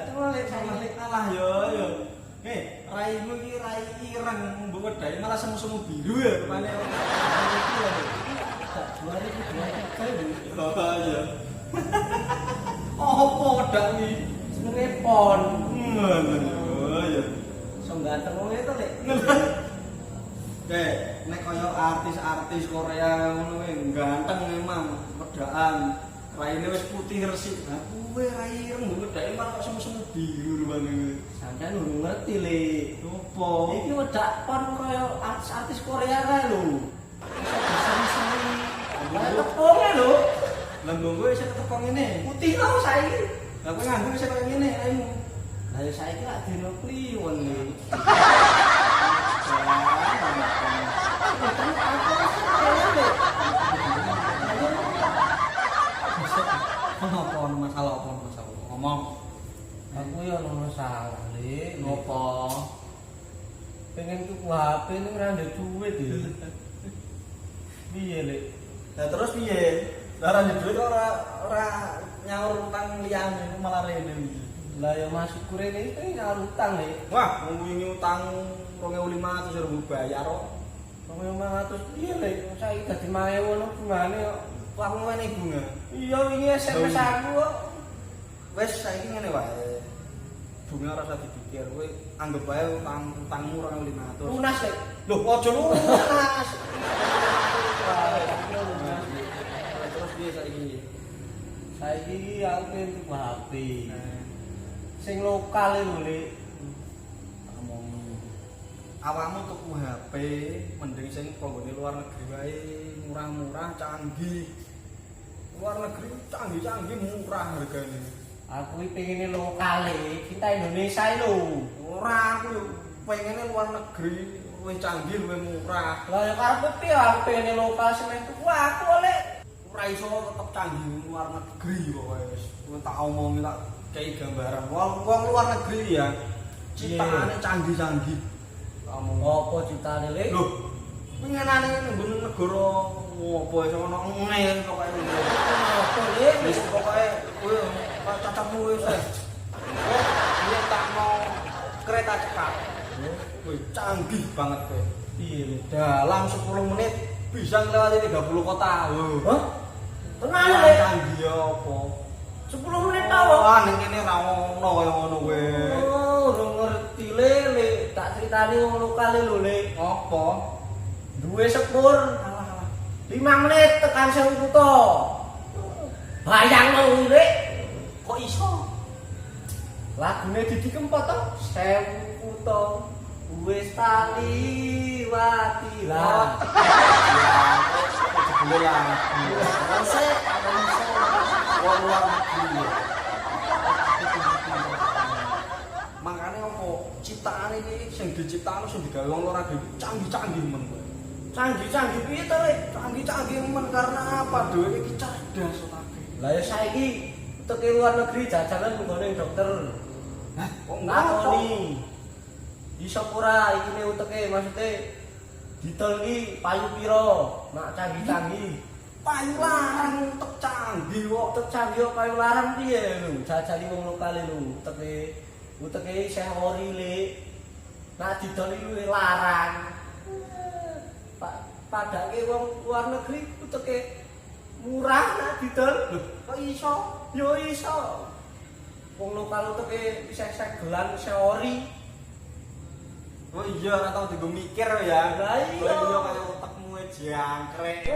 Lah sama kalah yo. Raimu iki rai ireng mbok wedhae malah semu-semu biru ya rupane. Iki lho. 2023 lho. Oh iya. Opo wedak iki? Senenge pon. Oh iya. So ganteng wong itu lek. Nek kaya artis-artis Korea ngono kuwi ganteng memang wedaan. Raine wis putih resik. Lah kuwe rai ireng mbok wedake malah kok semu-semu biru rupane. Sampeyan urung ngerti le. Opo? Iki wedak pon kaya artis-artis Korea kae lho. Seri-seri. Lah teponge lho. Lah mbok wis tetep kok ngene. Putih lho saiki. Lah kowe nganggo wis kaya ngene raimu. Lah ya saiki lak dino kliwon iki. Apa masalah ngomong. Aku ya ono masalah le. Ngopo? Pengen tuku HP ning ora ndek duit ya. Piye le? Lah terus piye? Lah ora duit ora nyaur utang liyane malah rene iki. Lah ya masuk kurene iki nyaur utang le. Wah, wong wingi utang 2.500 euro bayar kok. 2.500 piye le? Saiki dadi 5.000 ngono gimana kok? Wah, ngene bunga. Iya wingi SMS aku kok. Wes saiki ngene wae. Bunga ora usah dipikir, kowe anggap wae utangmu 2.500. Lunas le. Loh, aja lunas. Terus piye saiki? Saiki iki aku pengen tuku HP. Sing lokal lho le. Awakmu tuku HP mending sing panggone luar negeri wae, murah-murah, canggih. Luar negeri canggih-canggih murah hargane. Aku iki pengene lokal kita Indonesia lho. Ora aku pengene luar negeri, luwih canggih, luwih murah. Lah ya karepe piye aku pengene lokal sing tuku aku oleh Ora iso tetep canggih luar negeri pokoke wis. Kowe tak omongi tak kei gambaran. Wong luar negeri ya ciptaane canggih-canggih. Kamu apa citane le? lho, pengenane nggon negara opo iso ono ngene pokoke. Apa le? Wis pokoke kowe cacatmu wis. Iya tak mau kereta cepat. Kowe canggih banget kowe. Piye le? Dalam 10 menit bisa ngelewati 30 kota. Lho. Hah? Tenan le? Canggih apa? 10 menit tau. Wah, ning kene ra ono kaya ngono kowe. Oh, ora ngerti le. Tak critani wong lokal lho le. Apa? Duwe sepur. Alah. 5 menit tekan Sewu Kuto. Bayangno le. Kok iso? Lagune Didi Kempot to, Sewu Kuto. Wis tali wati lah. Jebule lah. Sik, Wong luar negeri. Makane apa ciptaan iki sing diciptakno sing digawe wong luar negeri canggih-canggih men kowe. canggih-canggih piye to le? Canggih-canggih men karena apa? Dhewe iki cerdas otaknya. Lah ya saiki teke luar negeri jajanan nggone dokter. Hah, kok Nakoni. Iso ora iki ne uteke maksude didol iki payu pira? Nak canggih-canggih. payu larang tek canggih kok. Tek canggih kok payu larang piye lho? Jajali wong lokal lho uteke isih ori le. Nak didol iki luwih larang. Padake wong luar negeri uteke murah nak didol. Lho, kok iso? Yo iso. Wong lokal uteke isih segelan isih ori. Oh iya, ora tau digo mikir ya. Lah iya. Kowe yo kaya otakmu jangkrik.